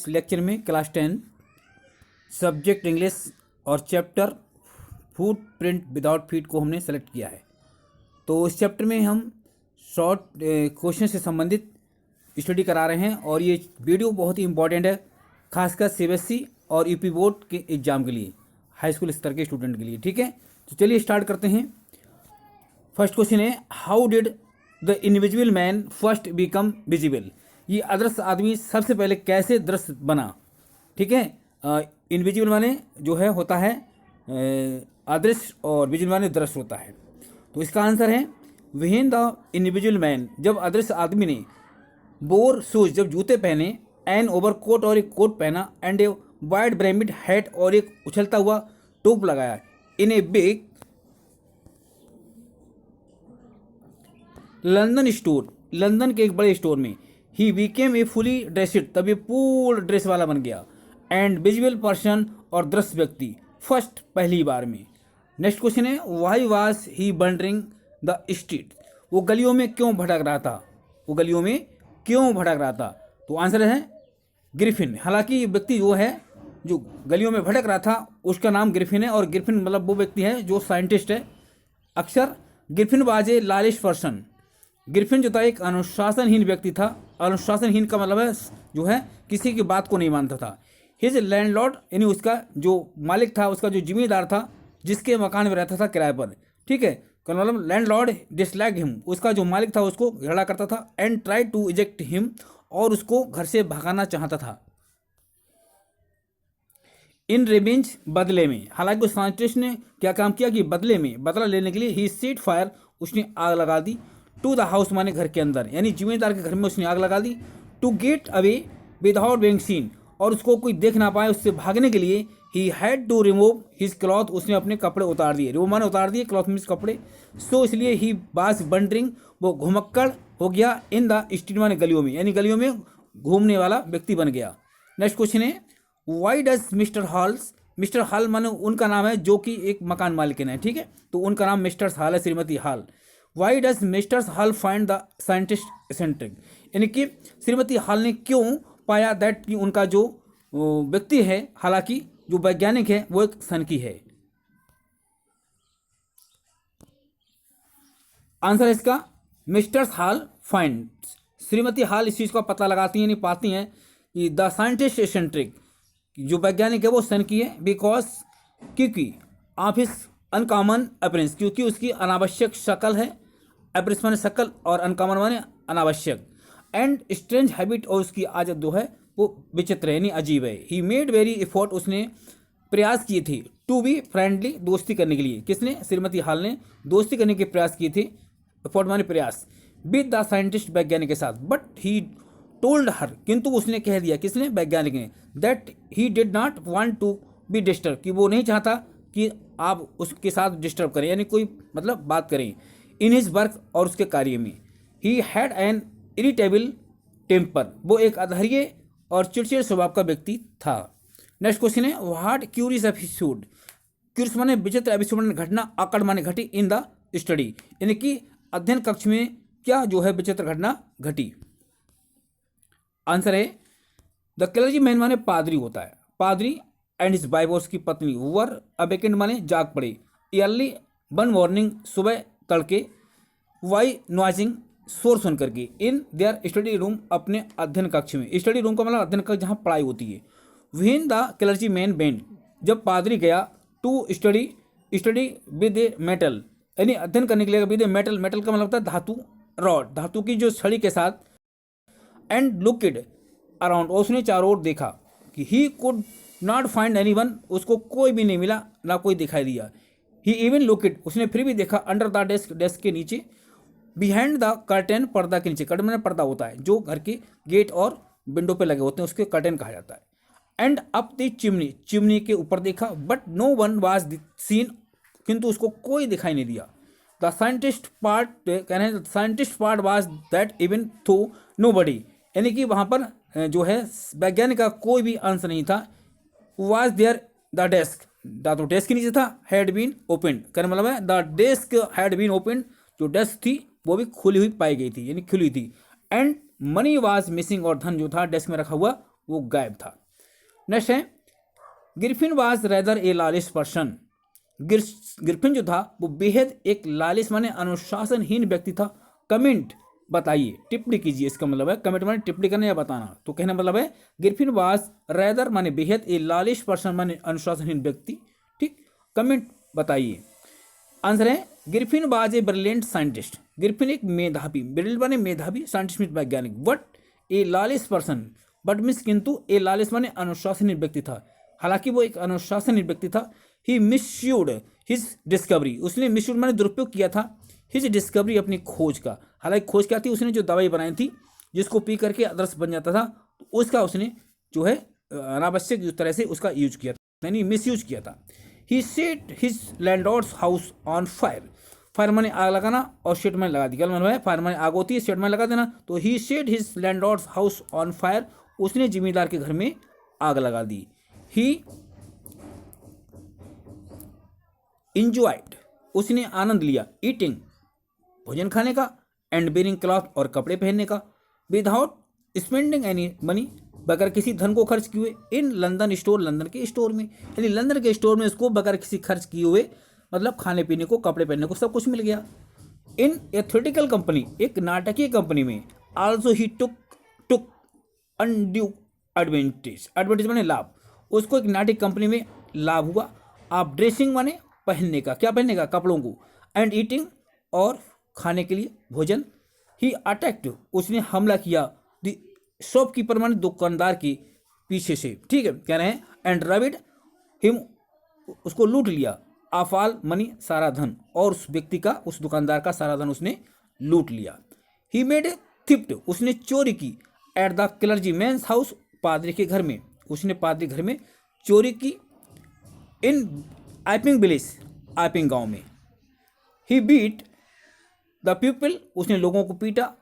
Lecture में class 10 subject English और chapter फूट print without feet को हमने सेलेक्ट किया है। तो इस चैप्टर में हम शॉर्ट क्वेश्चन से संबंधित स्टडी करा रहे हैं और ये वीडियो बहुत ही इंपॉर्टेंट है, खासकर सीबीएसई और यूपी बोर्ड के एग्ज़ाम के लिए, हाई स्कूल स्तर के स्टूडेंट के लिए। ठीक है, तो चलिए स्टार्ट करते हैं। फर्स्ट क्वेश्चन है, how did the invisible man first become visible. ये अदृश्य आदमी सबसे पहले कैसे दृश्य बना। ठीक है, इनविजिबल माने जो है होता है अदृश्य और विजिबल माने दृश्य होता है। तो इसका आंसर है व्हेन द इनविजिबल मैन, जब अदृश्य आदमी ने बोर शूज, जब जूते पहने, एन ओवर कोट और एक कोट पहना, and a wide brimmed hat और एक उछलता हुआ टोप लगाया, in a big London store, London के एक बड़े स्टोर में, he became a fully dressed, तब ये पूर्ण ड्रेस वाला बन गया, एंड विजिबल पर्सन और दृश्य व्यक्ति फर्स्ट, पहली बार में। नेक्स्ट क्वेश्चन है, why was he wondering the street, वो गलियों में क्यों भटक रहा था, वो गलियों में क्यों भटक रहा था। तो आंसर है ग्रिफिन। हालांकि ये व्यक्ति जो है जो गलियों में भटक रहा था उसका नाम ग्रिफिन है, और ग्रिफिन मतलब वो व्यक्ति है जो साइंटिस्ट है। अक्सर Griffin was a lawless person, Griffin जो था एक अनुशासनहीन व्यक्ति था। अनुशासनहीन का मतलब है जो है किसी की बात को नहीं मानता था। हिज लैंडलॉर्ड यानी उसका जो मालिक था, उसका जो जिम्मेदार था, जिसके मकान में रहता था किराए पर। ठीक है, का मतलब लैंडलॉर्ड डिसलाइक हिम, उसका जो मालिक था उसको झगड़ा करता था, and try to eject him, और उसको घर से भगाना चाहता था। इन रिवेंज, बदले में। हालांकि उस साइंटिस्ट ने क्या काम किया कि बदले में, बदला लेने के लिए ही सेट फायर, उसने आग लगा दी, टू द हाउस माने घर के अंदर, यानी जिम्मेदार के घर में उसने आग लगा दी, to get away without being seen, और उसको कोई देख ना पाए उससे भागने के लिए, he had to remove his cloth, उसने अपने कपड़े उतार दिए, रिमूव माने उतार दिए, क्लॉथ मीन्स कपड़े। सो इसलिए ही बास वंडरिंग, वो घुमक्कड़ हो गया, इन द स्ट्रीट माने गलियों में, यानी गलियों में घूमने वाला व्यक्ति बन गया। नेक्स्ट क्वेश्चन है, why does mister halls, mister hall माने उनका नाम है जो कि एक मकान मालिकिन है। ठीक है, तो उनका नाम मिस्टर हॉल है, Shrimati hall. Why does mister hall find the scientist eccentric, यानी कि श्रीमती हॉल ने क्यों पाया दैट कि उनका जो व्यक्ति है, हालांकि जो वैज्ञानिक है वो एक सनकी है। आंसर है इसका mister hall find, Shrimati hall इस चीज का पता लगाती हैं, यानी पाती हैं कि द साइंटिस्ट एसेंट्रिक, जो वैज्ञानिक है वो सनकी है, बिकॉज क्योंकि ऑफ हिज अनकॉमन अपीयरेंस, क्योंकि उसकी अनावश्यक शक्ल है, अपीयरेंस माने शक्ल और अनकॉमन माने अनावश्यक, एंड स्ट्रेंज हैबिट, और उसकी आदत जो है वो विचित्र है यानी अजीब है। ही मेड वेरी एफर्ट, उसने प्रयास किए थे, टू बी फ्रेंडली, दोस्ती करने के लिए। किसने? श्रीमती हॉल ने दोस्ती करने के प्रयास किए थे, एफर्ट माने प्रयास, विद द साइंटिस्ट, वैज्ञानिक के साथ। बट ही टोल्ड हर, किंतु उसने कह दिया, किसने? वैज्ञानिक ने, that he did not want to be disturb, कि वो नहीं चाहता कि आप उसके साथ डिस्टर्ब करें, यानी कोई मतलब बात करें, इन हिज वर्क, और उसके कार्य में। He had an irritable temper, वो एक अधैर्य और चिड़चिड़ स्वभाव का व्यक्ति था। नेक्स्ट क्वेश्चन है, व्हाट क्यूरियस एपिसोड, क्यूरियस माने विचित्र, एपिसोड माने घटना, अकड़ माने घटी, इन द स्टडी, यानी कि अध्ययन कक्ष में क्या जो है विचित्र घटना घटी। आंसर है द क्लर्जी मैन माने पादरी होता है, पादरी, एंड हिज वाइफ, और उसकी पत्नी, वर अवेकेंड माने जाग पड़े, अर्ली वन मॉर्निंग, सुबह तड़के, वाई नॉइजिंग, शोर सुन करके, इन देयर स्टडी रूम, अपने अध्ययन कक्ष में। स्टडी रूम का मतलब अध्ययन कक्ष जहाँ पढ़ाई होती है। When the clergyman went, जब पादरी गया, to study with a metal, यानी अध्ययन करने के लिए विद ए मेटल, मेटल का मतलब होता है धातु, रॉड, धातु की जो छड़ी के साथ, एंड लुकड अराउंड, उसने चारों ओर देखा, कि he could not find anyone, उसको कोई भी नहीं मिला, ना कोई दिखाई दिया। ही इवन लुकड, उसने फिर भी देखा, अंडर द डेस्क, डेस्क के नीचे, बिहाइंड द कर्टेन, पर्दा के नीचे, कर्टेन में पर्दा होता है जो घर के गेट और विंडो पे लगे होते हैं, उसके कर्टेन कहा जाता है। And up the chimney, chimney के ऊपर देखा, but no one was seen, किंतु उसको कोई दिखाई नहीं दिया। द साइंटिस्ट पार्ट, कहने scientist part was that even though nobody, यानी कि वहाँ पर जो है वैज्ञानिक का कोई भी अंश नहीं था। Was there the desk, the तो डेस्क के नीचे था, हैड बीन ओपन, कहने मतलब है the desk had been open, जो डेस्क थी वो भी खुली हुई पाई गई थी, यानी खुली थी। एंड मनी वाज मिसिंग, और धन जो था डेस्क में रखा हुआ वो गायब था। नेक्स्ट है Griffin was rather a lawless person. Griffin जो था वो बेहद एक लालिश माने अनुशासनहीन व्यक्ति था। कमेंट बताइए, टिप्पणी कीजिए, इसका मतलब है कमेंट माने टिप्पणी करना या बताना। तो कहना मतलब है ग्रिफिन वाज रेदर माने बेहद, ए लालिश पर्सन माने अनुशासनहीन व्यक्ति। ठीक, कमेंट बताइए। आंसर है Griffin was a brilliant scientist. Griffin एक मेधावी, ब्रिलियंट माने मेधावी, साइंटिस्ट वैज्ञानिक। But a lawless person, but means किंतु, ए लालिश माने अनुशासनहीन व्यक्ति था। हालांकि वो एक अनुशासनहीन व्यक्ति था। ही मिसयूड हिज डिस्कवरी, उसने मिसयूड माने दुरुपयोग किया था हिज डिस्कवरी, अपनी खोज का। हालांकि खोज क्या थी, उसने जो दवाई बनाई थी जिसको पी करके अदृश्य बन जाता था, तो उसका उसने जो है अनावश्यक तरह से उसका यूज किया था, यानी मिस यूज किया था। He set his landlord's house on fire. Fire माने आग लगाना और शेड माने लगा दी। क्या मतलब है, फायर माने आग होती है, शेड माने लगा देना। तो he set his landlord's house on fire, उसने जिम्मेदार के घर में आग लगा दी। ही इंजॉयड, उसने आनंद लिया, ईटिंग, भोजन खाने का, एंड बेरिंग क्लॉथ, और कपड़े पहनने का, विदाउट स्पेंडिंग एनी मनी, बगैर किसी धन को खर्च किए हुए, इन लंदन स्टोर, लंदन के स्टोर में, यानी लंदन के स्टोर में उसको बगैर किसी खर्च किए हुए, मतलब खाने पीने को, कपड़े पहनने को सब कुछ मिल गया। इन ए थिएट्रिकल कंपनी, एक नाटकीय कंपनी में, also he took took undue advantage, advantage माने लाभ, उसको एक नाटक कंपनी में लाभ हुआ। आप ड्रेसिंग माने पहनने का, क्या पहनने का, कपड़ों को, एंड ईटिंग, और खाने के लिए भोजन। ही अटैक्ट, उसने हमला किया, द शॉपकीपर माने दुकानदार के पीछे से। ठीक है, कह रहे हैं एंड रबिड हिम, उसको लूट लिया, आफाल मनी, सारा धन, और उस व्यक्ति का, उस दुकानदार का सारा धन उसने लूट लिया। ही मेड ए थिफ्ट, उसने चोरी की, at the clergy man's house, पादरी के घर में, उसने पादरी घर में चोरी की। इन आइपिंग विलेज, आइपिंग गांव में। ही बीट द पीपल, उसने लोगों को पीटा,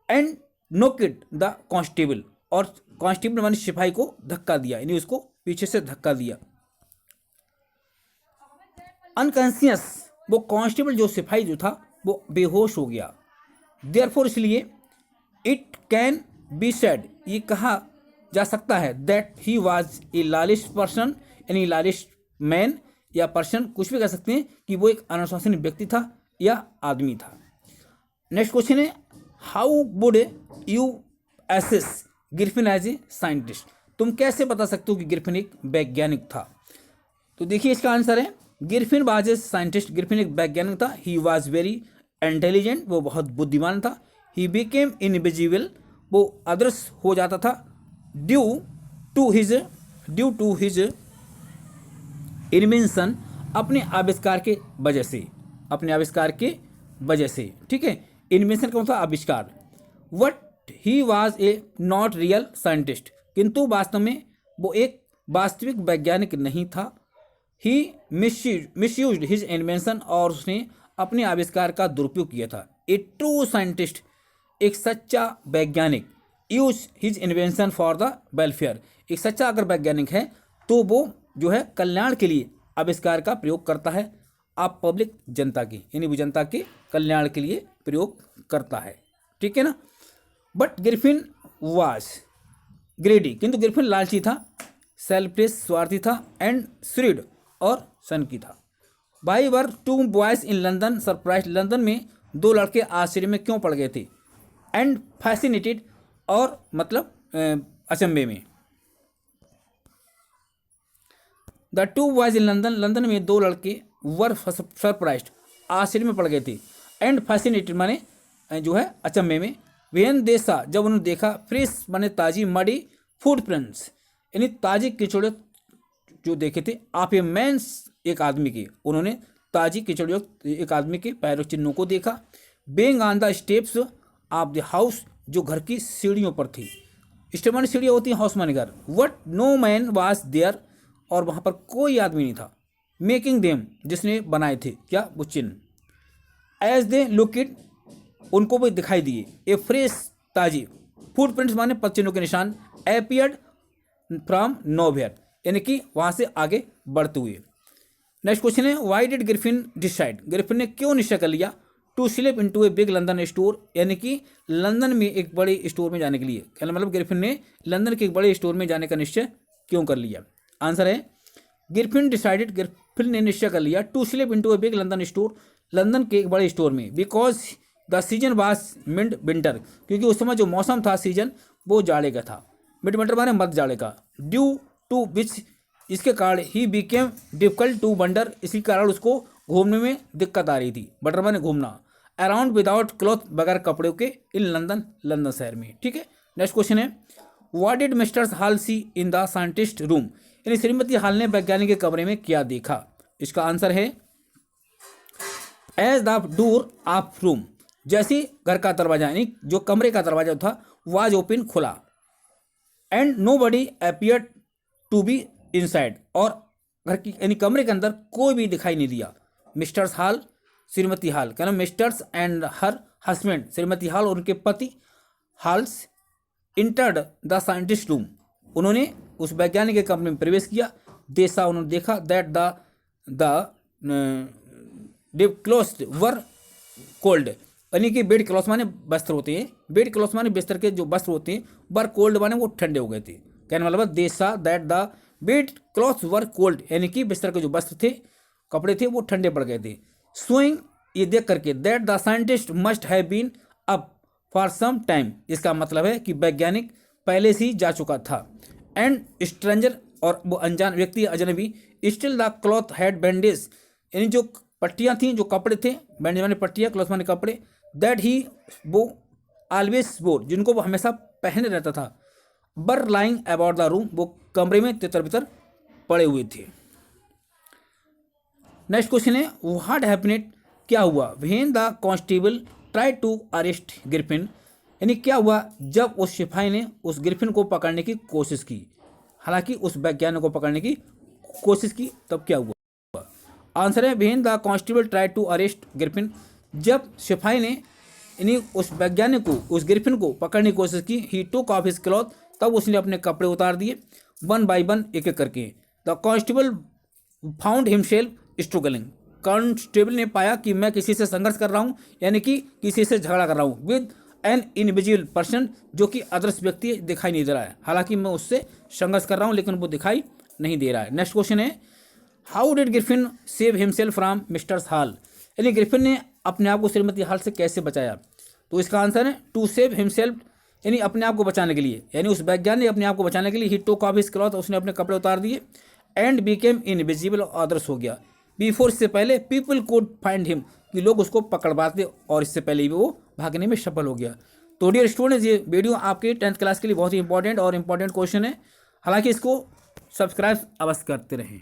एंड नोकेड द कांस्टेबल, और कांस्टेबल माने सिपाही को धक्का दिया, यानी उसको पीछे से धक्का दिया। अनकॉन्शियस, वो कांस्टेबल जो सिपाही जो था वो बेहोश हो गया। देयरफॉर, इसलिए, इट कैन बी सेड, ये कहा जा सकता है, that he was a lawless person, यानी लालिश मैन या पर्सन, कुछ भी कह सकते हैं, कि वो एक अनुशासनिक व्यक्ति था या आदमी था। नेक्स्ट क्वेश्चन है how would you assess Griffin as a scientist. तुम कैसे बता सकते हो कि ग्रिफिन एक वैज्ञानिक था। तो देखिए इसका आंसर है Griffin was a scientist, Griffin एक वैज्ञानिक था। ही वाज वेरी इंटेलिजेंट, वो बहुत बुद्धिमान था। ही बिकेम इनविजिबल, वो अदृश्य हो जाता था। ड्यू टू हिज इन्वेंशन, अपने आविष्कार के वजह से, अपने आविष्कार के वजह से। ठीक है, इन्वेंशन का मतलब आविष्कार। What he was A not real scientist, किंतु वास्तव में वो एक वास्तविक वैज्ञानिक नहीं था। ही मिसयूज्ड हिज इन्वेंशन, और उसने अपने आविष्कार का दुरुपयोग किया था। ए ट्रू साइंटिस्ट, एक सच्चा वैज्ञानिक, use his invention for the welfare, एक सच्चा अगर वैज्ञानिक है तो वो जो है कल्याण के लिए आविष्कार का प्रयोग करता है। आप पब्लिक, जनता की, यानी वो जनता के कल्याण के लिए प्रयोग करता है। ठीक है ना। बट ग्रिफिन वाज ग्रेडी, किंतु ग्रिफिन लालची था, सेल्फलेस, स्वार्थी था, एंड श्रीड, और सनकी था। By were two boys in London surprise, London में दो लड़के आश्चर्य में क्यों पड़ गए थे। एंड फैसिनेटेड, और मतलब अचंभे में। The two boys in London, London में दो लड़के, वर सरप्राइज्ड, आश्चर्य में पड़ गए थे, एंड फैसिनेटेड माने जो है अचंभे में। वेन देसा, जब उन्होंने देखा, फ्रेश माने ताजी, मडी फुटप्रिंट्स, यानी ताजी कीचड़ जो देखे थे, आप ए मैंस, एक आदमी के, उन्होंने ताजी कीचड़ एक आदमी के पैरों चिन्हों को देखा। Bang on the steps of the house, जो घर की सीढ़ियों पर थी। स्टेप माने सीढ़ियाँ होती हैं, हाउस माने घर। What no man was there, और वहाँ पर कोई आदमी नहीं था। मेकिंग देम, जिसने बनाए थे क्या, वो चिन्ह। एज दे लुकिड, उनको भी दिखाई दिए। ए फ्रेश, ताजी, फुटप्रिंट्स माने पदचिन्हों के निशान, एपियर्ड फ्रॉम नोवेयर, यानी कि वहाँ से आगे बढ़ते हुए। नेक्स्ट क्वेश्चन है why did Griffin decide, Griffin ने क्यों निश्चय कर लिया to slip into a big London store, यानी कि लंदन में एक बड़े स्टोर में जाने के लिए, कहना मतलब ग्रिफिन ने लंदन के एक बड़े स्टोर में जाने का निश्चय क्यों कर लिया। आंसर है ग्रिफिन डिसाइडेड, ग्रिफिन ने निश्चय कर लिया to slip into a big London store, London के एक बड़े स्टोर में, because the season was mid winter, क्योंकि उस समय जो मौसम था सीजन वो जाड़े का था, मिड विंटर माने मध्य जाड़े का, ड्यू टू विच इसके कारण he became difficult to wander, इसी कारण उसको घूमने में दिक्कत आ रही थी, वंडर माने घूमना, अराउंड विदाउट क्लॉथ, बगैर कपड़ों के, इन लंदन, लंदन शहर में। ठीक है, नेक्स्ट क्वेश्चन है what did mister Hall see in the scientist room, यानी श्रीमती हॉल ने वैज्ञानिक के कमरे में क्या देखा। इसका आंसर है as the door of room, जैसे घर का दरवाजा यानी जो कमरे का दरवाजा था वाज ओपन, खुला, and nobody appear to be inside, और घर की यानी कमरे के अंदर कोई भी दिखाई नहीं दिया। मिस्टर्स हॉल, श्रीमती हॉल, कहना misters and her husband, Shrimati hall और उनके पति halls entered the scientist room, उन्होंने उस वैज्ञानिक के कमरे में प्रवेश किया, देखा, उन्होंने देखा that the clothes were cold, यानी कि बेड क्लॉथ माने वस्त्र होते हैं, बेड क्लॉथ माने बिस्तर के जो वस्त्र होते हैं, वर कोल्ड माने वो ठंडे हो गए थे, कहने मतलब देखा that the bed clothes were cold, यानी कि बिस्तर के जो वस्त्र थे, कपड़े थे, वो ठंडे पड़ गए थे। सोइंग, ये देख करके, that the scientist must have been up for some time, इसका मतलब है कि वैज्ञानिक पहले से ही जा चुका था, एंड स्ट्रेंजर, और वो अनजान व्यक्ति अजनबी, still the cloth had bandage, यानी जो पट्टियाँ थीं, जो कपड़े थे, बैंडेज माने पट्टियाँ, क्लॉथ माने कपड़े, दैट ही वो ऑलवेज वोर, जिनको वो हमेशा पहने रहता था, बर लाइंग अबाउट द रूम, वो कमरे में तितर बितर पड़े हुए थे। नेक्स्ट क्वेश्चन है व्हाट हैपेंड, क्या हुआ when the constable try to arrest Griffin, यानी क्या हुआ जब उस सिपाही ने उस ग्रिफिन को पकड़ने की कोशिश की, हालांकि उस वैज्ञानिक को पकड़ने की कोशिश की, तब क्या हुआ। आंसर है when the constable try to arrest Griffin, जब सिपाही ने यानी उस वैज्ञानिक को, उस ग्रिफिन को पकड़ने की कोशिश की, ही टुक ऑफ हिज क्लॉथ, तब उसने अपने कपड़े उतार दिए, वन बाय वन, एक एक करके। The constable found himself struggling, constable ने पाया कि मैं किसी से संघर्ष कर रहा हूँ, यानी कि किसी से झगड़ा कर रहा हूँ, विद एन इनविजिबल पर्सन, जो कि अदृश्य व्यक्ति दिखाई नहीं दे रहा है, हालांकि मैं उससे संघर्ष कर रहा हूँ लेकिन वो दिखाई नहीं दे रहा है। नेक्स्ट क्वेश्चन है how did Griffin save himself from misters hall, यानी ग्रिफिन ने अपने आप को श्रीमती हॉल से कैसे बचाया। तो इसका आंसर है टू सेव हिमसेल्फ, यानी अपने आप को बचाने के लिए, यानी उस वैज्ञानिक ने अपने आप को बचाने के लिए ही टुक ऑफ हिज क्लॉथ, उसने अपने कपड़े उतार दिए, एंड बिकेम इनविजिबल, अदृश्य हो गया, बिफोर, इससे पहले, पीपल कुड फाइंड हिम, कि लोग उसको पकड़ पाते, और इससे पहले ही वो भागने में सफल हो गया। तो डियर स्टूडेंट्स, ये वीडियो आपके 10th क्लास के लिए बहुत ही इंपॉर्टेंट क्वेश्चन है, हालांकि इसको सब्सक्राइब अवश्य करते रहें।